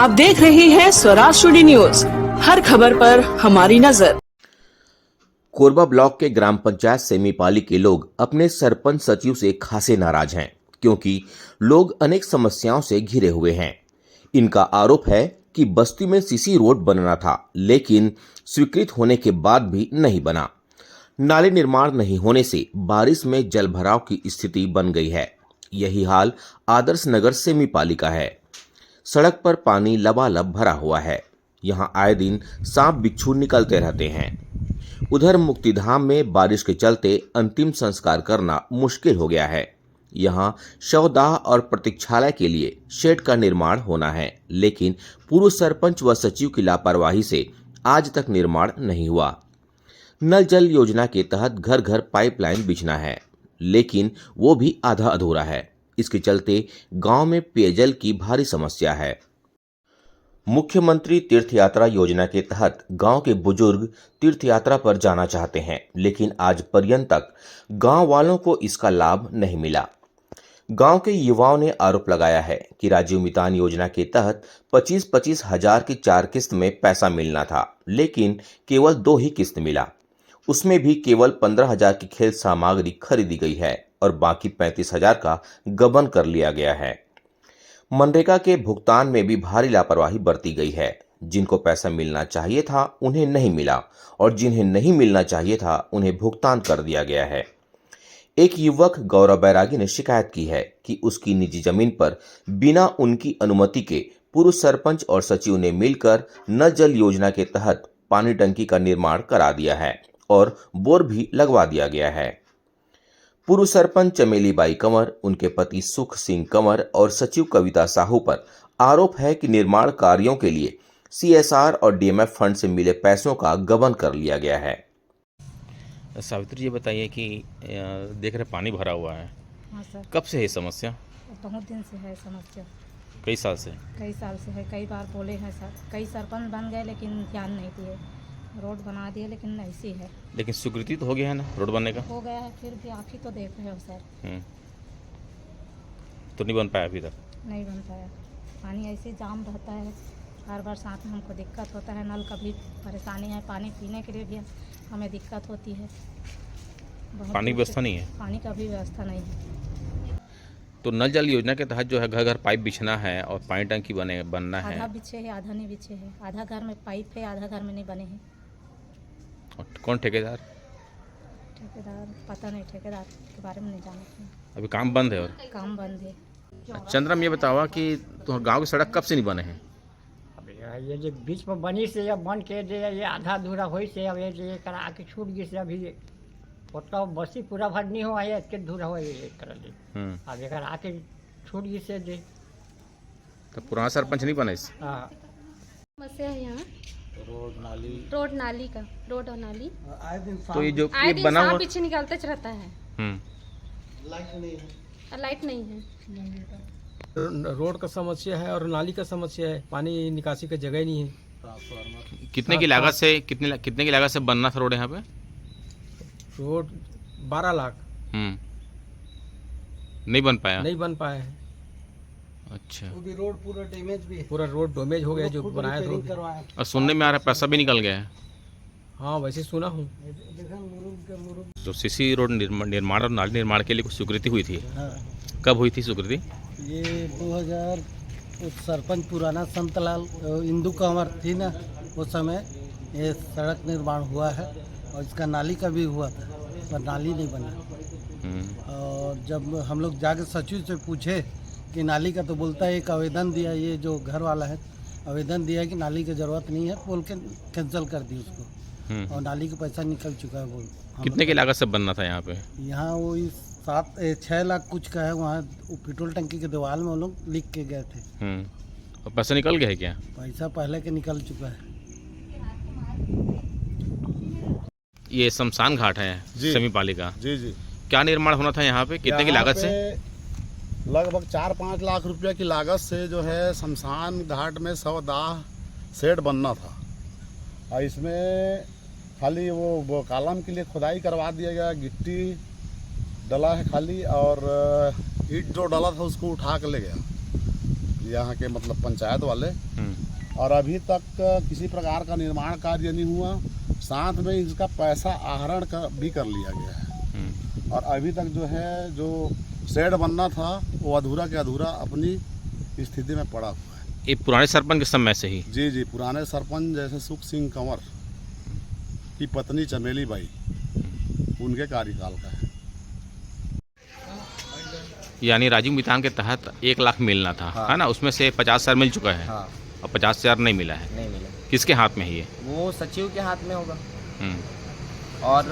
आप देख रहे हैं स्वराज टुडे न्यूज, हर खबर पर हमारी नजर। कोरबा ब्लॉक के ग्राम पंचायत सेमीपाली के लोग अपने सरपंच सचिव से खासे नाराज हैं क्योंकि लोग अनेक समस्याओं से घिरे हुए हैं। इनका आरोप है कि बस्ती में सीसी रोड बनना था, लेकिन स्वीकृत होने के बाद भी नहीं बना। नाले निर्माण नहीं होने से बारिश में जलभराव की स्थिति बन गई है। यही हाल आदर्श नगर सेमीपाली का है। सड़क पर पानी लबालब भरा हुआ है। यहाँ आए दिन सांप बिच्छू निकलते रहते हैं। उधर मुक्तिधाम में बारिश के चलते अंतिम संस्कार करना मुश्किल हो गया है। यहाँ शवदाह और प्रतीक्षालय के लिए शेड का निर्माण होना है, लेकिन पूर्व सरपंच व सचिव की लापरवाही से आज तक निर्माण नहीं हुआ। नल जल योजना के तहत घर घर पाइपलाइन बिछना है, लेकिन वो भी आधा अधूरा है। इसके चलते गांव में पेयजल की भारी समस्या है। मुख्यमंत्री तीर्थ यात्रा योजना के तहत गांव के बुजुर्ग तीर्थ यात्रा पर जाना चाहते हैं, लेकिन आज पर्यंत तक गांव वालों को इसका लाभ नहीं मिला। गांव के युवाओं ने आरोप लगाया है कि राजीव मितान योजना के तहत 25-25 हजार की 4 किस्त में पैसा मिलना था, लेकिन केवल 2 ही किस्त मिला। उसमें भी केवल 15 हजार की खेल सामग्री खरीदी गई है और बाकी 35 हजार का गबन कर लिया गया है। मनरेगा के भुगतान में भी भारी लापरवाही बरती गई है। जिनको पैसा मिलना चाहिए था उन्हें नहीं मिला और जिन्हें नहीं मिलना चाहिए था उन्हें भुगतान कर दिया गया है। एक युवक गौरव बैरागी ने शिकायत की है कि उसकी निजी जमीन पर बिना उनकी अनुमति के पूर्व सरपंच और सचिव ने मिलकर नल जल योजना के तहत पानी टंकी का निर्माण करा दिया है और बोर भी लगवा दिया गया है। पूर्व सरपंच चमेलीबाई कंवर, उनके पति सुख सिंह कंवर और सचिव कविता साहू पर आरोप है कि निर्माण कार्यों के लिए CSR और DMF फंड से मिले पैसों का गबन कर लिया गया है। सावित्री जी बताइए कि देख रहे पानी भरा हुआ है। हाँ सर। कब से है समस्या? बहुत दिन से है समस्या। कई साल से? कई साल से है, कई बार बोले हैं सर, कई सरपंच बन गए लेकिन ध्यान नहीं दिए। रोड बना दिए लेकिन ऐसी है। लेकिन स्वीकृति तो हो गया है ना रोड बनने का? हो गया है, फिर भी आप ही तो देख रहे हो सर। तो नहीं बन पाया अभी तक? नहीं बन पाया। पानी ऐसे जाम रहता है, हर बार साथ में हमको दिक्कत होता है। नल का भी परेशानी है, पानी पीने के लिए भी हमें दिक्कत होती है। पानी की व्यवस्था नहीं है? पानी का भी व्यवस्था नहीं है। तो नल जल योजना के तहत जो है घर घर पाइप बिछना है और पानी टंकी बनना है। आधा बिछे है, आधा नहीं बिछे है। आधा घर में पाइप है, आधा घर में नहीं बने हैं। और कौन ठेकेदार? ठेकेदार पता नहीं, ठेकेदार के बारे में नहीं जानते हैं। अभी काम बंद है? और काम बंद है। चंद्रम ये बतावा कि तो गांव की सड़क कब से नहीं बने हैं? अब ये जो बीच में बनी से या बन के दे ये आधा अधूरा हो से अब ये करा के छूट गई से अभी उतना बसी पूरा भर नहीं हुआ है, इसके अधूरा हो ये कर दे। अब एक आके छूट गई से दे। तो पुराना सरपंच नहीं बना इस? हाँ। समस्या है यहाँ रोड नाली का, रोड और नाली। तो ये जो आए ये दिन बना सांप हुआ पीछे निकलते रहता है। लाइट नहीं है। रोड का समस्या है और नाली का समस्या है। पानी निकासी का जगह ही नहीं है। कितने की लागत से कितने की लागत से बनना था रोड यहाँ पे? रोड 12 लाख। नहीं बन पाया? नहीं बन पाया है। अच्छा। वो भी रोड पूरा डैमेज भी है। पूरा रोड डैमेज हो गया जो बनाया था। और सुनने में आ रहा है पैसा भी निकल गया है। हाँ वैसे सुना हूँ। जो सीसी रोड निर्माण और नाली निर्माण के लिए कुछ स्वीकृति हुई थी। हाँ। कब हुई थी स्वीकृति? ये 2000 सरपंच पुराना संतलाल इंदू कंवर थी ना, उस समय ये सड़क निर्माण हुआ है और इसका नाली का भी हुआ था, पर नाली नहीं बना। और जब हम लोग जाके सचिव से पूछे कि नाली का, तो बोलता है एक आवेदन दिया, ये जो घर वाला है आवेदन दिया कि नाली की ज़रूरत नहीं है, बोल के कैंसिल कर दी उसको। और नाली का पैसा निकल चुका है। बोल कितने की लागत से बनना था यहाँ पे? यहाँ वो 6 लाख कुछ का है। वहाँ पेट्रोल टंकी के दीवार में वो लोग लिख के गए थे। और पैसा निकल गया है क्या? पैसा पहले के निकल चुका है। ये शमशान घाट है सेमीपाली का। जी जी। क्या निर्माण होना था यहाँ पे, कितने की लागत से? लगभग 4-5 लाख रुपया की लागत से जो है शमशान घाट में शवदाह शेड बनना था। और इसमें खाली वो कॉलम के लिए खुदाई करवा दिया गया, गिट्टी डला है खाली, और ईंट जो डला था उसको उठा कर ले गया। यहाँ के मतलब पंचायत वाले, और अभी तक किसी प्रकार का निर्माण कार्य नहीं हुआ। साथ में इसका पैसा आहरण भी कर लिया गया है, और अभी तक जो है जो शेड बनना था वो अधूरा के अधूरा अपनी स्थिति में पड़ा हुआ है। ये पुराने सरपंच के समय से ही? जी, पुराने सरपंच जैसे सुख सिंह कंवर की पत्नी चमेली बाई, उनके कार्यकाल का है। यानी राजीव मितान के तहत 1 लाख मिलना था, है ना? उसमें से 50,000 मिल चुका है, और 50,000 नहीं मिला है। नहीं मिला। किसके हाथ में है ये? वो सचिव के हाथ में होगा, और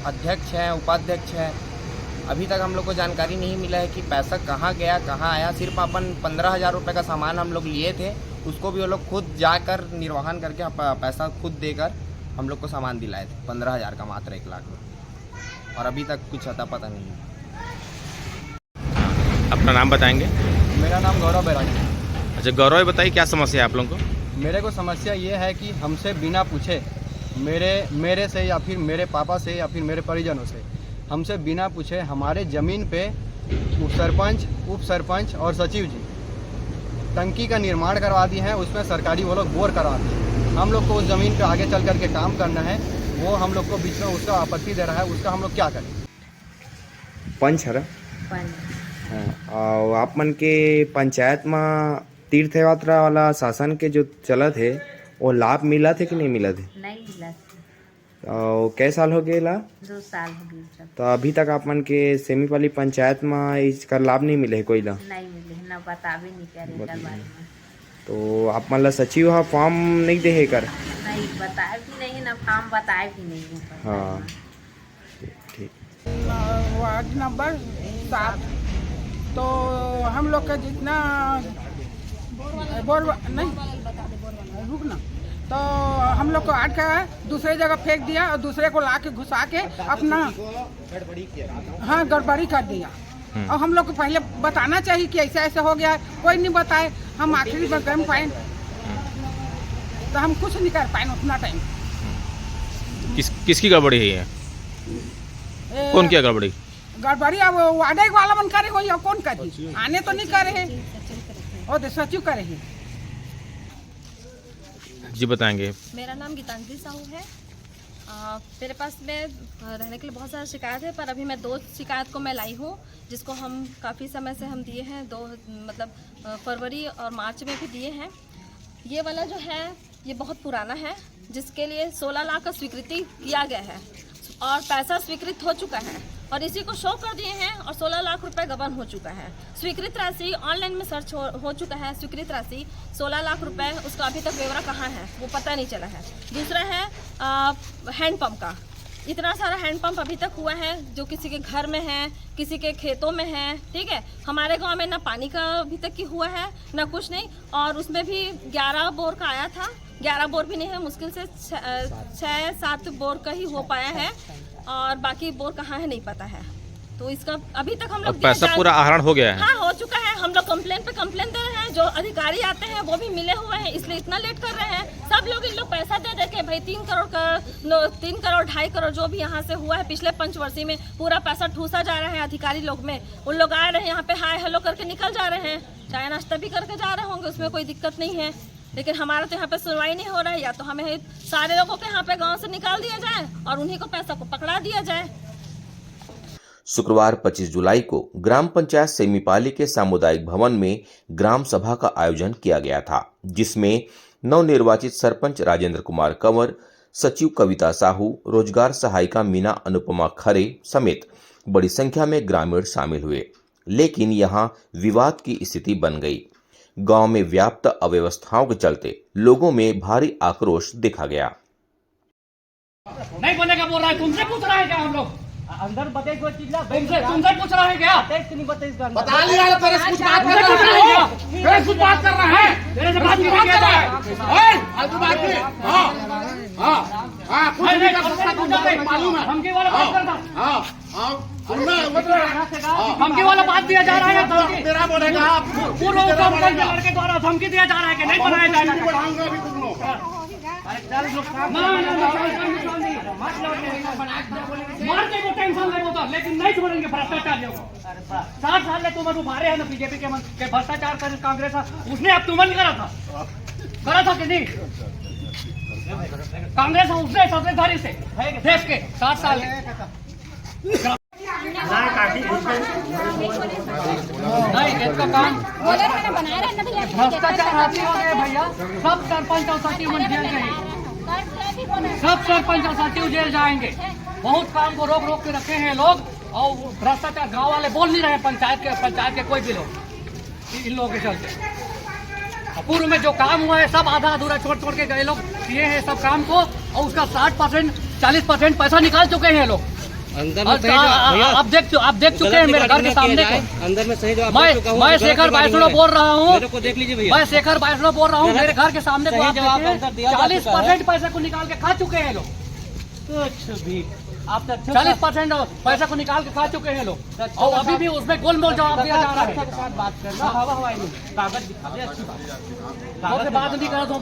अध्यक्ष है, उपाध्यक्ष है। अभी तक हम लोग को जानकारी नहीं मिला है कि पैसा कहाँ गया, कहाँ आया। सिर्फ अपन 15,000 रुपये का सामान हम लोग लिए थे, उसको भी वो लोग खुद जाकर निर्वहन करके पैसा खुद देकर हम लोग को सामान दिलाए थे, 15,000 का मात्र 1 लाख में, और अभी तक कुछ अता पता नहीं है। अपना नाम बताएंगे? मेरा नाम गौरव बैरागी। अच्छा गौरव, बताइए क्या समस्या है आप लोगों को? मेरे को समस्या ये है कि हमसे बिना पूछे, मेरे से या फिर मेरे पापा से या फिर मेरे परिजनों से, हमसे बिना पूछे हमारे ज़मीन पे सरपंच, उप सरपंच और सचिव जी टंकी का निर्माण करवा दिए हैं। उसमें सरकारी वो लोग बोर करवा दिए। हम लोग को उस ज़मीन पे आगे चल करके काम करना है, वो हम लोग को बीच में उसका आपत्ति दे रहा है, उसका हम लोग क्या करें? पंच हरा और आप मन के पंचायत में तीर्थ यात्रा वाला शासन के जो चलत है वो लाभ मिला थे कि नहीं मिला थे? नहीं मिला। और कै साल हो गए ला? 2 साल हो गए। तो अभी तक आप मन के सेमीपाली पंचायत में इसका लाभ नहीं मिले है कोई ला? नहीं मिले, ना बतावे नहीं करे कर बारे में। तो आप मन ला सचिव हा फॉर्म नहीं दे है कर? नहीं बताए भी नहीं, ना फॉर्म बताए भी नहीं है। हाँ ठीक। वार्ड नंबर 7, तो हम लोग का जितना बोर नहीं रुकना, तो हम लोग को आट का दूसरे जगह फेंक दिया और दूसरे को ला के घुसा के अपना गड़बड़ी कर दिया। और हम लोग को पहले बताना चाहिए कि ऐसा ऐसा हो गया, कोई नहीं बताए। हम आखिरी में गम पाए तो हम कुछ नहीं कर पाए उतना टाइम। किसकी गड़बड़ी है ये? कौन क्या गड़बड़ी? गड़बड़ी अब वार्ड वाला मन करे हो या कौन करे, आने तो नहीं करे है, और सचिव करे है। जी बताएंगे। मेरा नाम गीतांजलि साहू है। मेरे पास में रहने के लिए बहुत सारा शिकायत है, पर अभी मैं 2 शिकायत को मैं लाई हूँ, जिसको हम काफ़ी समय से हम दिए हैं। 2 मतलब फरवरी और मार्च में भी दिए हैं। ये वाला जो है ये बहुत पुराना है, जिसके लिए 16 लाख का स्वीकृति किया गया है और पैसा स्वीकृत हो चुका है, और इसी को शो कर दिए हैं, और 16 लाख रुपए गबन हो चुका है। स्वीकृत राशि ऑनलाइन में सर्च हो चुका है। स्वीकृत राशि 16 लाख रुपए, उसका अभी तक ब्यौरा कहाँ है वो पता नहीं चला है। दूसरा है हैंडपम्प का। इतना सारा हैंडपम्प अभी तक हुआ है जो किसी के घर में है, किसी के खेतों में है, ठीक है। हमारे गांव में ना पानी का अभी तक की हुआ है ना कुछ नहीं, और उसमें भी 11 बोर का आया था, 11 बोर भी नहीं है, मुश्किल से 6-7 बोर का ही हो पाया है, और बाकी बोर कहाँ है नहीं पता है। तो इसका अभी तक हम लोग पैसा पूरा आहरण हो गया है? हाँ हो चुका है। हम लोग कंप्लेन पे कंप्लेन दे रहे हैं, जो अधिकारी आते हैं वो भी मिले हुए हैं, इसलिए इतना लेट कर रहे हैं। सब लोग इन लोग पैसा दे के भाई 3 करोड़ 2.5 करोड़ जो भी यहाँ से हुआ है पिछले पंचवर्षीय में, पूरा पैसा ठूसा जा रहा है अधिकारी लोग में। उन लोग आ रहे हैं यहाँ पे, हाय हेलो करके निकल जा रहे हैं, चाय नाश्ता भी करके जा रहे होंगे, उसमें कोई दिक्कत नहीं है। लेकिन हमारा तो यहाँ पे सुनवाई नहीं हो रहा है। या तो हमें सारे लोगों को यहाँ पे गांव से निकाल दिया जाए और उन्हीं को पैसा को पकड़ा दिया जाए। शुक्रवार 25 जुलाई को ग्राम पंचायत सेमीपाली के सामुदायिक भवन में ग्राम सभा का आयोजन किया गया था, जिसमें नवनिर्वाचित सरपंच राजेंद्र कुमार कंवर, सचिव कविता साहू, रोजगार सहायिका मीना अनुपमा खरे समेत बड़ी संख्या में ग्रामीण शामिल हुए। लेकिन यहां विवाद की स्थिति बन गई। गांव में व्याप्त अव्यवस्थाओं के चलते लोगों में भारी आक्रोश देखा गया। नहीं बनेगा बोल रहा है, तुमसे पूछ रहा है क्या? हम लोग अंदर बताइए कोई चीज ना, तुमसे पूछ रहा है क्या? नहीं बता लिया, तेरे से कुछ बात कर रहा है, तेरे से कुछ बात कर रहा है, तेरे से बात कर रहा है। फालतू बात नहीं। हां कुछ नहीं कर सकता, तुम मालूम है। धमकी वाला बात करता। हां धमकी वाला बात दिया जा रहा है, तेरा बोलेगा पूर्व लड़के द्वारा धमकी दिया जा रहा है कि नहीं बनाया जाएगा। बढ़ाऊंगा अभी तुम लोग। मारने को टेंशन ले, वो तो छोड़ूंगा, लेकिन नहीं छोड़ेंगे भ्रष्टाचारियों को। 60 साल में तुम उभारे हैं ना बीजेपी के भ्रष्टाचार कर कांग्रेस उसने अब तुमन करा था कि नहीं? कांग्रेस उसने सत्ताधारी से देश के 60 साल नहीं इसका काम भ्रष्टाचार हाथी हो गए भैया। सब सरपंच और सचिव जेल जाएंगे, सब सरपंच और सचिव जेल जाएंगे। बहुत काम को रोक के रखे हैं लोग, और भ्रष्टाचार गांव वाले बोल नहीं रहे, पंचायत के कोई भी लोग इन लोगों के चलते। पूर्व में जो काम हुआ है सब आधा अधूरा छोड़ के गए लोग किए हैं सब काम को, और उसका 60% 40% पैसा निकाल चुके हैं लोग। आप देख चुके हैं मेरे घर के सामने को। अंदर में सही जवाब मैं शेखर वैष्णव बोल रहा हूँ, देख लीजिए भैया, मैं शेखर वैष्णव बोल रहा हूँ। मेरे घर के सामने को 40% पैसे को निकाल के खा चुके हैं लोग। कुछ भी 40% पैसा को निकाल के खा चुके हैं लोग, और अभी भी उसमें गोलमोल जवाब दिया जा रहा है। बात करना कागज दिखा दे, अच्छी बात बात नहीं कर दो।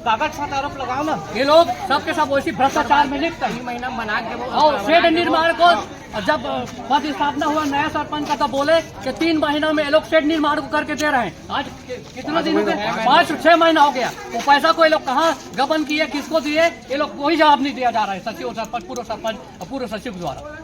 कागज पर आरोप लगाओ ना। ये लोग सबके सब वैसी भ्रष्टाचार में लिप्त है। महीना बना के और शेड निर्माण को जब पद स्थापना हुआ नया सरपंच का, तो बोले कि 3 महीनों में ये लोग शेड निर्माण को करके दे रहे हैं। आज कितना दिन हो गए? 5-6 महीना हो गया। वो पैसा को ये लोग कहाँ गबन किए, किसको दिए, ये लोग कोई जवाब नहीं दिया जा रहा है सचिव सरपंच पूर्व सरपंच और पूर्व सचिव द्वारा।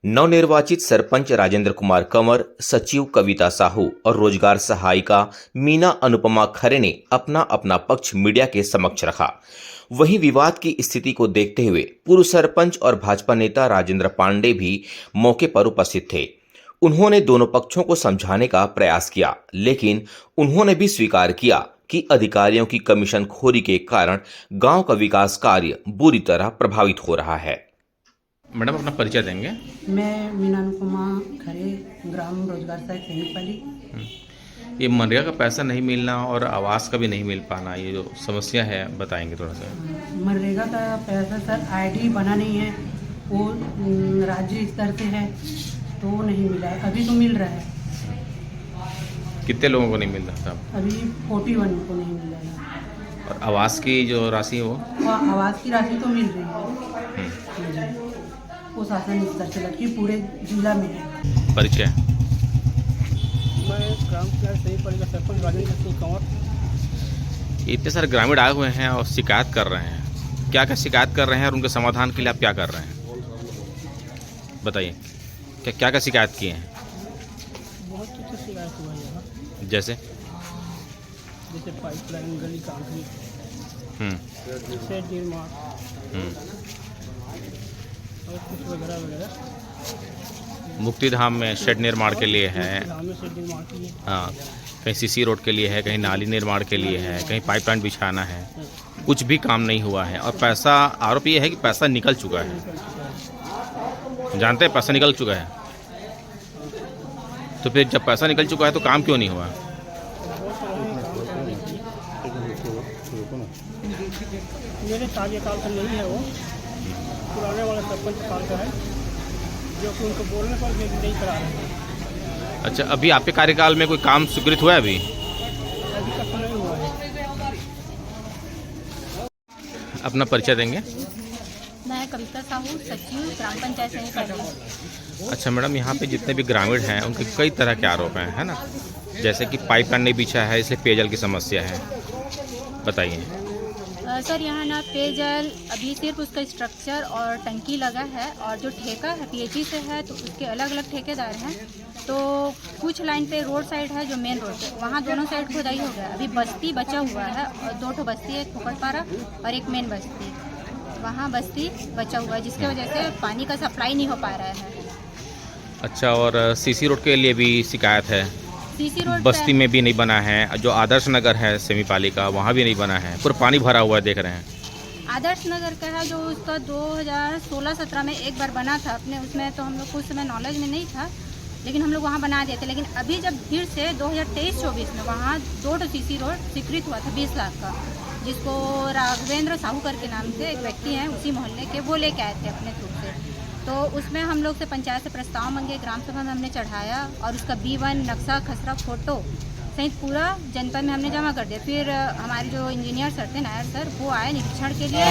नवनिर्वाचित सरपंच राजेंद्र कुमार कंवर, सचिव कविता साहू और रोजगार सहायिका मीना अनुपमा खरे ने अपना अपना पक्ष मीडिया के समक्ष रखा। वहीं विवाद की स्थिति को देखते हुए पूर्व सरपंच और भाजपा नेता राजेंद्र पांडे भी मौके पर उपस्थित थे। उन्होंने दोनों पक्षों को समझाने का प्रयास किया, लेकिन उन्होंने भी स्वीकार किया कि अधिकारियों की कमीशनखोरी के कारण गांव का विकास कार्य बुरी तरह प्रभावित हो रहा है। मैडम अपना परिचय देंगे? मैं मीना अनुपमा खरे, ग्राम रोजगार सहायक सैनिकपाली। ये मनरेगा का पैसा नहीं मिलना और आवास का भी नहीं मिल पाना, ये जो समस्या है बताएंगे थोड़ा सा? मनरेगा का पैसा सर आईडी बना नहीं है, वो राज्य स्तर से है तो वो नहीं मिला है। अभी तो मिल रहा है। कितने लोगों को नहीं मिल रहा था? अभी 41 को नहीं मिल रहा है। और आवास की जो राशि वो आवास की राशि तो मिल रही है, वो शासन स्तर से लड़की पूरे जिला में है। परिचय? मैं ग्राम पंचायत सरपंच राजेंद्र सिंह कंवर। इतने सारे ग्रामीण आए हुए हैं और शिकायत कर रहे हैं, क्या क्या शिकायत कर रहे हैं और उनके समाधान के लिए आप क्या कर रहे हैं बताइए? क्या क्या शिकायत किए हैं? बहुत कुछ शिकायत हुआ है यहाँ, जैसे पाइपलाइन, गली कंक्रीट, शेड निर्माण और कुछ वगैरह वगैरह। मुक्तिधाम में शेड निर्माण के लिए है, हाँ, कहीं सीसी रोड के लिए है, कहीं नाली निर्माण के लिए है, कहीं पाइपलाइन बिछाना है। कुछ भी काम नहीं हुआ है और पैसा, आरोप ये है कि पैसा निकल चुका है। जानते हैं पैसा निकल चुका है, तो फिर जब पैसा निकल चुका है तो काम क्यों नहीं हुआ? मेरे कार्यकाल का नहीं है, वो पुराने वाला सरपंच काल का है, जो कि उनको बोलने पर भी नहीं करा रहे हैं। अच्छा, अभी आपके कार्यकाल में कोई काम स्वीकृत हुआ है? अभी तक नहीं हुआ है। अपना परिचय देंगे? मैं कविता साहू, सचिव ग्राम पंचायत सैनिकपाली। अच्छा मैडम, यहाँ पे जितने भी ग्रामीण हैं उनके कई तरह के आरोप हैं, है ना? जैसे कि पाइपलाइन नहीं बिछा है इसलिए पेयजल की समस्या है, बताइए। सर यहाँ ना पेयजल अभी सिर्फ उसका स्ट्रक्चर और टंकी लगा है, और जो ठेका है पीएचई से है तो उसके अलग अलग ठेकेदार हैं। तो कुछ लाइन पे रोड साइड है जो मेन रोड है, वहाँ दोनों साइड खुदाई हो गया। अभी बस्ती बचा हुआ है, और 2 ठो बस्ती है, एक फुकटपारा और एक मेन बस्ती, वहाँ बस्ती बचा हुआ है, जिसकी वजह से पानी का सप्लाई नहीं हो पा रहा है। अच्छा, और सीसी रोड के लिए भी शिकायत है? सीसी रोड बस्ती में भी नहीं बना है, जो आदर्श नगर है सेमीपाली का, वहाँ भी नहीं बना है, पूरा पानी भरा हुआ है, देख रहे हैं। आदर्श नगर का है जो उसका 2016-17 में एक बार बना था अपने, उसमें तो हम लोग को उस समय नॉलेज में नहीं था, लेकिन हम लोग वहाँ बना दिए थे। लेकिन अभी जब फिर से 2023-24 में वहाँ 2 सीसी रोड स्वीकृत हुआ था 20 लाख का, जिसको राघवेंद्र साहू के नाम से एक व्यक्ति हैं उसी मोहल्ले के, वो लेके आए थे अपने थ्रू से। तो उसमें हम लोग से पंचायत से प्रस्ताव मांगे, ग्राम सभा में हमने चढ़ाया, और उसका B1 नक्शा खसरा फोटो सहित पूरा जनपद में हमने जमा कर दिया। फिर हमारे जो इंजीनियर सर थे, नायर सर, वो आए निरीक्षण के लिए,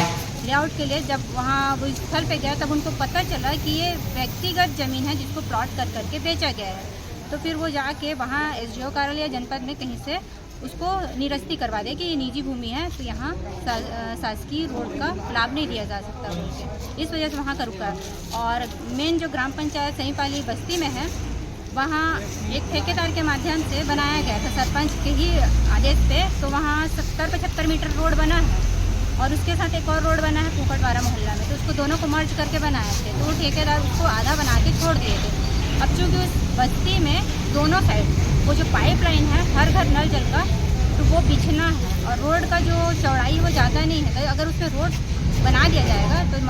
लेआउट के लिए। जब वहाँ वो स्थल पे गया तब उनको पता चला कि ये व्यक्तिगत ज़मीन है जिसको प्लॉट कर करके बेचा गया है। तो फिर वो जाके वहाँ SDO कार्यालय जनपद में कहीं से उसको निरस्ती करवा दिया कि ये निजी भूमि है, तो यहाँ शासकीय रोड का लाभ नहीं दिया जा सकता बोलते। इस वजह से वहाँ का रुका। और मेन जो ग्राम पंचायत सहीपाली बस्ती में है, वहाँ एक ठेकेदार के माध्यम से बनाया गया था सरपंच के ही आदेश पे। तो वहाँ 70-75 मीटर रोड बना है और उसके साथ एक और रोड बना है पोखटवाड़ा मोहल्ला में। तो उसको दोनों को मर्ज करके बनाए थे, तो ठेकेदार उसको आधा बना के छोड़ दिए थे। अब चूँकि उस बस्ती में दोनों साइड वो जो पाइपलाइन है हर घर नल जल का, तो वो बिछना है और रोड का जो चौड़ाई वो ज़्यादा नहीं है। तो अगर उसमें रोड बना दिया जाएगा तो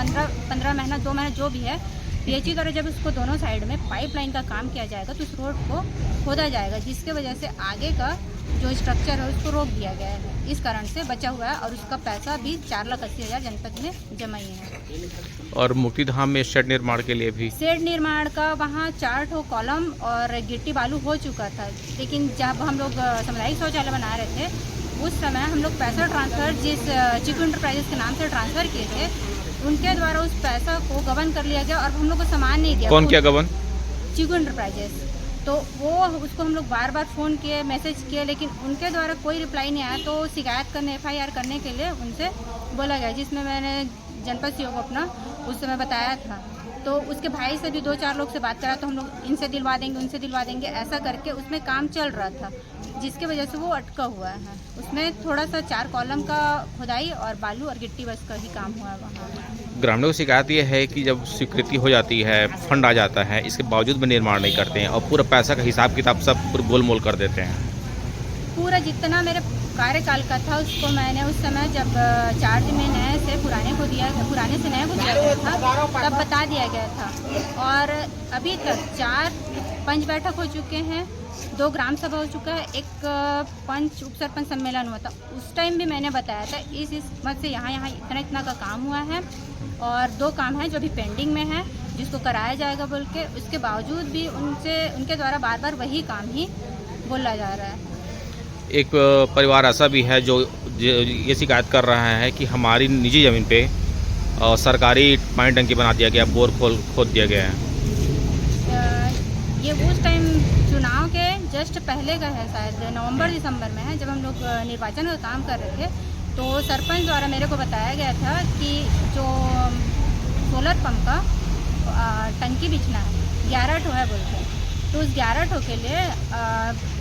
15 महीना 2 महीना जो भी है, PHE द्वारा जब उसको दोनों साइड में पाइपलाइन का काम किया जाएगा तो उस रोड को खोदा जाएगा, जिसके वजह से आगे का जो स्ट्रक्चर है उसको रोक दिया गया है। इस कारण से बचा हुआ है और उसका पैसा भी 4,80,000 जनपद में जमा ही है। और मुक्तिधाम में शेड निर्माण के लिए भी शेड निर्माण का वहाँ 4 ठो कॉलम और गिट्टी बालू हो चुका था, लेकिन जब हम लोग सामुदायिक शौचालय बना रहे थे उस समय हम लोग पैसा ट्रांसफ़र जिस चिकू इंटरप्राइजेस के नाम से ट्रांसफ़र किए थे, उनके द्वारा उस पैसा को गबन कर लिया गया और हम लोग को सामान नहीं दिया। कौन क्या गबन? चिकू इंटरप्राइजेस। तो वो उसको हम लोग बार बार फ़ोन किए, मैसेज किए, लेकिन उनके द्वारा कोई रिप्लाई नहीं आया। तो शिकायत करने FIR करने के लिए उनसे बोला गया, जिसमें मैंने जनपद CO को अपना उस समय बताया था। तो उसके भाई से भी 2-4 लोग से बात करा, तो हम लोग इनसे दिलवा देंगे, उनसे दिलवा देंगे, ऐसा करके उसमें काम चल रहा था, जिसके वजह से वो अटका हुआ है। उसमें थोड़ा सा 4 कॉलम का खुदाई और बालू और गिट्टी बस का ही काम हुआ है वहाँ। ग्रामीणों की शिकायत ये है कि जब स्वीकृति हो जाती है, फंड आ जाता है, इसके बावजूद भी निर्माण नहीं करते हैं और पूरा पैसा का हिसाब किताब सब पूरा गोलमोल कर देते हैं। पूरा जितना मेरे कार्यकाल का था उसको मैंने उस समय जब चार्ज में नए से पुराने को दिया था, पुराने से नए को दिया गया था, तब बता दिया गया था। और अभी तक 4 पंच बैठक हो चुके हैं, 2 ग्राम सभा हो चुका है, एक पंच उप सरपंच सम्मेलन हुआ था। उस टाइम भी मैंने बताया था इस मत से यहाँ इतना का काम हुआ है और 2 काम हैं जो अभी पेंडिंग में है, जिसको कराया जाएगा बोल के। उसके बावजूद भी उनके द्वारा बार बार वही काम ही बोला जा रहा है। एक परिवार ऐसा भी है जो ये शिकायत कर रहा है कि हमारी निजी ज़मीन पे सरकारी पानी टंकी बना दिया गया, बोर खोद दिया गया है। ये उस टाइम चुनाव के जस्ट पहले का है, शायद नवंबर-दिसंबर में है, जब हम लोग निर्वाचन का काम कर रहे थे। तो सरपंच द्वारा मेरे को बताया गया था कि जो सोलर पंप का टंकी बिछना है 11 ठो है बोलते, तो उस 11 ठो के लिए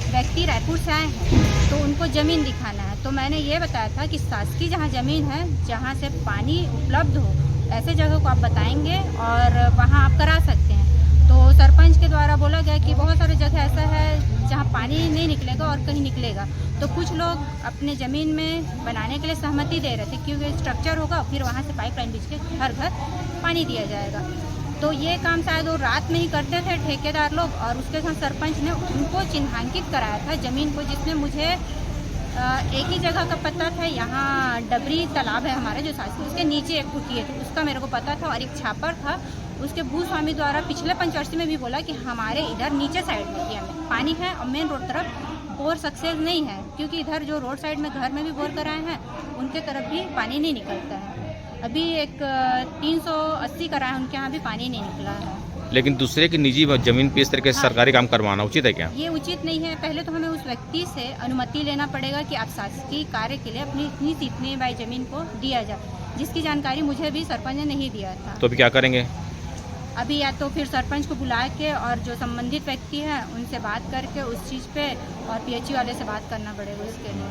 व्यक्ति रायपुर से आए हैं, तो उनको ज़मीन दिखाना है। तो मैंने ये बताया था कि शासकीय जहाँ ज़मीन है, जहाँ से पानी उपलब्ध हो, ऐसे जगह को आप बताएंगे और वहाँ आप करा सकते हैं। तो सरपंच के द्वारा बोला गया कि बहुत सारे जगह ऐसा है जहाँ पानी नहीं निकलेगा और कहीं निकलेगा। तो कुछ लोग अपने ज़मीन में बनाने के लिए सहमति दे रहे थे, क्योंकि स्ट्रक्चर होगा, फिर वहाँ से पाइपलाइन बिछ के हर घर पानी दिया जाएगा। तो ये काम शायद वो रात में ही करते थे ठेकेदार लोग, और उसके साथ सरपंच ने उनको चिन्हांकित कराया था ज़मीन को, जिसमें मुझे एक ही जगह का पता था। यहाँ डबरी तालाब है हमारे जो शासकीय, उसके नीचे एक कुटी है, तो उसका मेरे को पता था। और एक छापर था, उसके भूस्वामी द्वारा पिछले पंचवर्षी में भी बोला कि हमारे इधर नीचे साइड में एरिया में पानी है और मेन रोड तरफ बोर सक्सेस नहीं है, क्योंकि इधर जो रोड साइड में घर में भी बोर कराए हैं, उनके तरफ भी पानी नहीं निकलता है। अभी एक 380 कराए, उनके यहाँ भी पानी नहीं निकला है। लेकिन दूसरे की निजी ज़मीन पे इस तरह के सरकारी काम करवाना उचित है क्या? ये उचित नहीं है। पहले तो हमें उस व्यक्ति से अनुमति लेना पड़ेगा कि आप शासकीय कार्य के लिए अपनी इतनी बाई ज़मीन को दिया जाए, जिसकी जानकारी मुझे भी सरपंच ने नहीं दिया था। तो अभी क्या करेंगे? अभी या तो फिर सरपंच को बुला के और जो संबंधित व्यक्ति है उनसे बात करके उस चीज़ पे, और PHE वाले से बात करना पड़ेगा उसके लिए।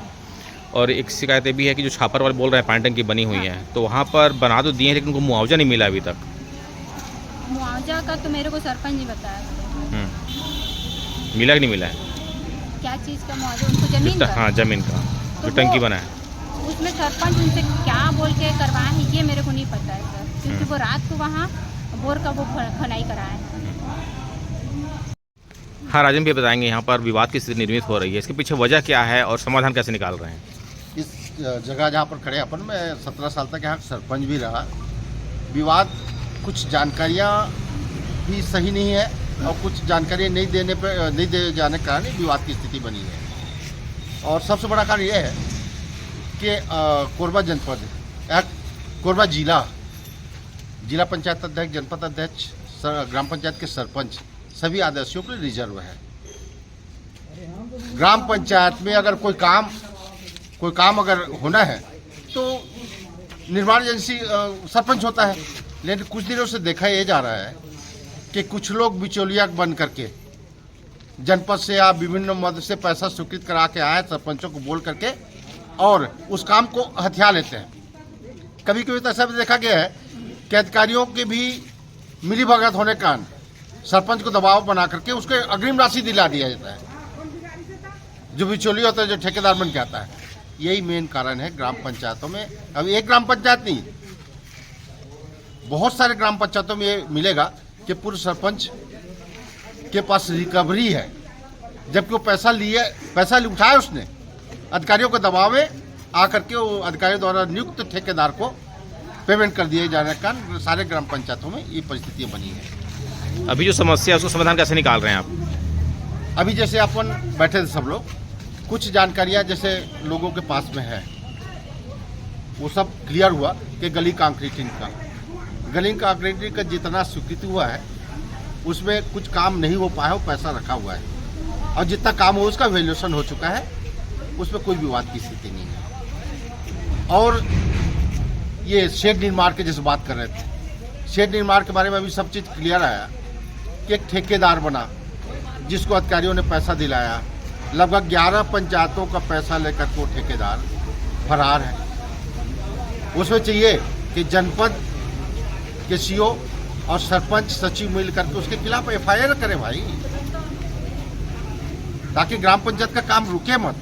और एक शिकायत भी है कि जो छापर वाले बोल रहे हैं पानी टंकी बनी हुई है, तो वहाँ पर बना तो दिए हैं, लेकिन उनको मुआवजा नहीं मिला अभी तक। मुआवजा का तो मेरे को सरपंच ने बताया। मिला कि नहीं मिला है? क्या चीज़ का मुआवजा? उनको ज़मीन का? हाँ, ज़मीन का तो जो टंकी बना है, उसमें सरपंच उनसे क्या बोल के करवाए हैं ये मेरे को नहीं पता है सर, क्योंकि वो रात को वहाँ बोर का वो खनाई कराए हैं। हाँ, राजन भी बताएंगे यहाँ पर विवाद की स्थिति निर्मित हो रही है, इसके पीछे वजह क्या है और समाधान कैसे निकाल रहे हैं? इस जगह जहाँ पर खड़े अपन, मैं 17 साल तक यहाँ सरपंच भी रहा। विवाद कुछ जानकारियाँ भी सही नहीं है और कुछ जानकारी नहीं दे जाने के कारण विवाद की स्थिति बनी है। और सबसे बड़ा कारण यह है कि कोरबा जनपद, कोरबा जिला पंचायत अध्यक्ष, जनपद अध्यक्ष, ग्राम पंचायत के सरपंच सभी आदिवासियों पर रिजर्व है। ग्राम पंचायत में अगर कोई काम अगर होना है तो निर्माण एजेंसी सरपंच होता है, लेकिन कुछ दिनों से देखा यह जा रहा है कि कुछ लोग बिचौलिया बन करके जनपद से या विभिन्न मद से पैसा स्वीकृत करा के आए, सरपंचों को बोल करके और उस काम को हथिया लेते हैं। कभी कभी तो ऐसा भी देखा गया है कि अधिकारियों के भी मिली भगत होने के कारण सरपंच को दबाव बना करके उसके अग्रिम राशि दिला दिया जाता है, जो बिचौलिया होता है, जो ठेकेदार बन के आता है। यही मेन कारण है ग्राम पंचायतों में। अब एक ग्राम पंचायत नहीं, बहुत सारे ग्राम पंचायतों में ये मिलेगा कि पूर्व सरपंच के पास रिकवरी है, जबकि वो पैसा उठाया उसने अधिकारियों के दबाव में आकर के वो अधिकारियों द्वारा नियुक्त ठेकेदार को पेमेंट कर दिए जाने के कारण सारे ग्राम पंचायतों में ये परिस्थितियाँ बनी है। अभी जो समस्या है उसको समाधान कैसे निकाल रहे हैं आप? अभी जैसे अपन बैठे थे सब लोग, कुछ जानकारियाँ जैसे लोगों के पास में है वो सब क्लियर हुआ कि गली कंक्रीटिंग का जितना स्वीकृति हुआ है उसमें कुछ काम नहीं हो पाया, वो पैसा रखा हुआ है, और जितना काम हो उसका वैल्यूएशन हो चुका है, उसमें कोई विवाद की स्थिति नहीं है। और ये शेड निर्माण के जैसे बात कर रहे थे, शेड निर्माण के बारे में अभी सब चीज़ क्लियर आया कि एक ठेकेदार बना जिसको अधिकारियों ने पैसा दिलाया, लगभग 11 पंचायतों का पैसा लेकर वो ठेकेदार फरार है। उसमें चाहिए कि जनपद के सीओ और सरपंच सचिव मिल करके उसके खिलाफ FIR करें भाई, ताकि ग्राम पंचायत का काम रुके मत।